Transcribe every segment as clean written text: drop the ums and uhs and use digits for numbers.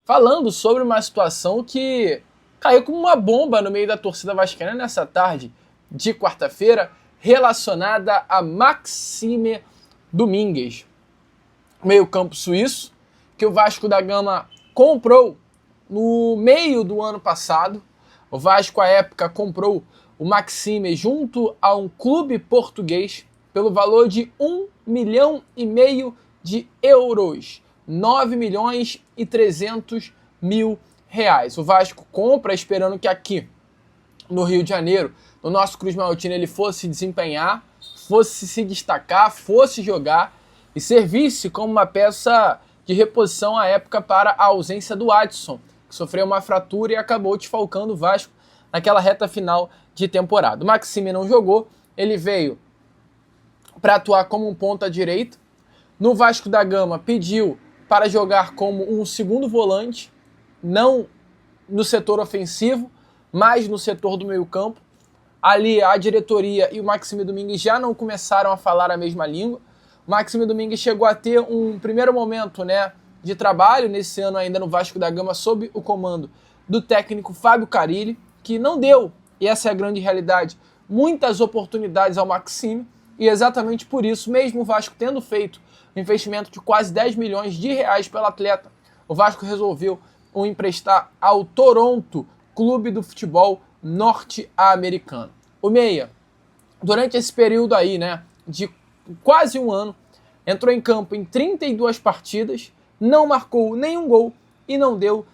falando sobre uma situação que caiu como uma bomba no meio da torcida vascaína nessa tarde de quarta-feira, relacionada a Maxime Domingues, meio-campo suíço, que o Vasco da Gama comprou no meio do ano passado. O Vasco, à época, comprou o Maxime junto a um clube português pelo valor de 1,5 milhão de euros, 9.300.000 reais. O Vasco compra esperando que aqui no Rio de Janeiro, no nosso Cruz Maltino, ele fosse desempenhar, fosse se destacar, fosse jogar e servisse como uma peça de reposição à época para a ausência do Adson, que sofreu uma fratura e acabou desfalcando o Vasco naquela reta final de temporada. O Maxime não jogou, ele veio para atuar como um ponta-direita. No Vasco da Gama pediu para jogar como um segundo volante, não no setor ofensivo, mas no setor do meio-campo. Ali a diretoria e o Maxime Domingues já não começaram a falar a mesma língua. O Maxime Domingues chegou a ter um primeiro momento, de trabalho nesse ano ainda no Vasco da Gama sob o comando do técnico Fábio Carille, que não deu, e essa é a grande realidade, muitas oportunidades ao Maxime, e exatamente por isso, mesmo o Vasco tendo feito um investimento de quase 10 milhões de reais pelo atleta, o Vasco resolveu o emprestar ao Toronto Clube do Futebol Norte-Americano. O meia, durante esse período aí, de quase um ano, entrou em campo em 32 partidas, não marcou nenhum gol e não deu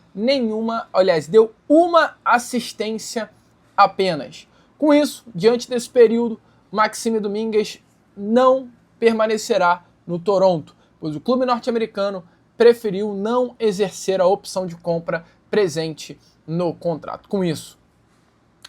deu uma assistência apenas. Com isso, diante desse período, Maxime Domingues não permanecerá no Toronto, pois o clube norte-americano preferiu não exercer a opção de compra presente no contrato. Com isso,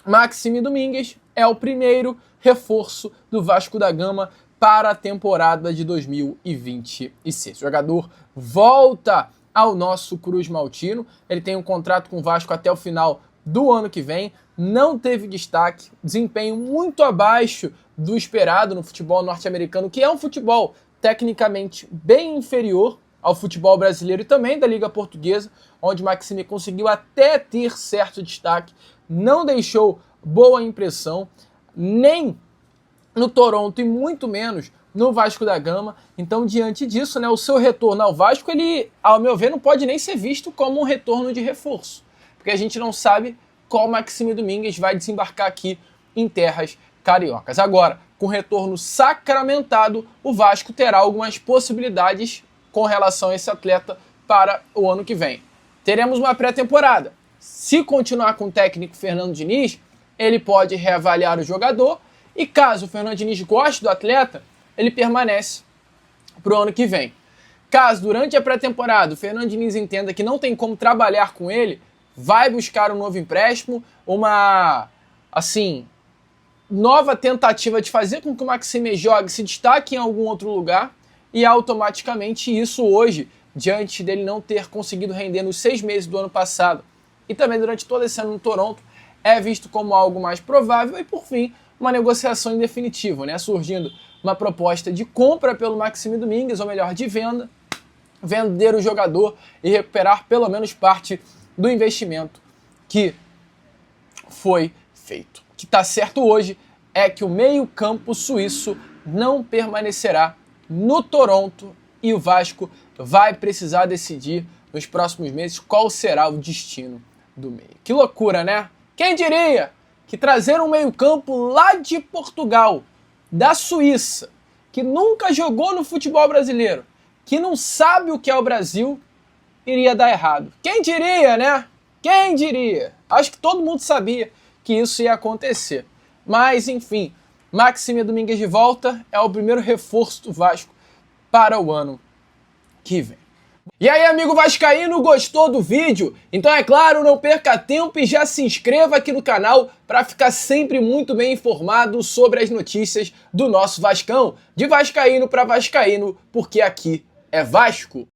Maxime Domingues é o primeiro reforço do Vasco da Gama para a temporada de 2026. O jogador volta ao nosso Cruz Maltino, ele tem um contrato com o Vasco até o final do ano que vem, não teve destaque, desempenho muito abaixo do esperado no futebol norte-americano, que é um futebol tecnicamente bem inferior ao futebol brasileiro e também da Liga Portuguesa, onde Maxime conseguiu até ter certo destaque, não deixou boa impressão, nem no Toronto e muito menos no Vasco da Gama. Então, diante disso, o seu retorno ao Vasco, ele, ao meu ver, não pode nem ser visto como um retorno de reforço, porque a gente não sabe qual Maxime Domingues vai desembarcar aqui em terras cariocas. Agora, com retorno sacramentado, o Vasco terá algumas possibilidades com relação a esse atleta para o ano que vem. Teremos uma pré-temporada. Se continuar com o técnico Fernando Diniz, ele pode reavaliar o jogador e caso o Fernando Diniz goste do atleta, ele permanece para o ano que vem. Caso durante a pré-temporada o Fernando Diniz entenda que não tem como trabalhar com ele, vai buscar um novo empréstimo, uma nova tentativa de fazer com que o Maxime jogue, se destaque em algum outro lugar e automaticamente isso hoje, diante dele não ter conseguido render nos 6 meses do ano passado e também durante todo esse ano no Toronto, é visto como algo mais provável e por fim, uma negociação em definitivo, surgindo uma proposta de compra pelo Maxime Domingues, ou melhor, de venda, vender o jogador e recuperar pelo menos parte do investimento que foi feito. O que está certo hoje é que o meio-campo suíço não permanecerá no Toronto e o Vasco vai precisar decidir nos próximos meses qual será o destino do meio. Que loucura, né? Quem diria que trazer um meio-campo lá de Portugal, da Suíça, que nunca jogou no futebol brasileiro, que não sabe o que é o Brasil, iria dar errado. Quem diria, Quem diria? Acho que todo mundo sabia que isso ia acontecer. Mas, enfim, Maxime Domingues de volta é o primeiro reforço do Vasco para o ano que vem. E aí, amigo vascaíno, gostou do vídeo? Então, é claro, não perca tempo e já se inscreva aqui no canal para ficar sempre muito bem informado sobre as notícias do nosso Vascão. De vascaíno para vascaíno, porque aqui é Vasco.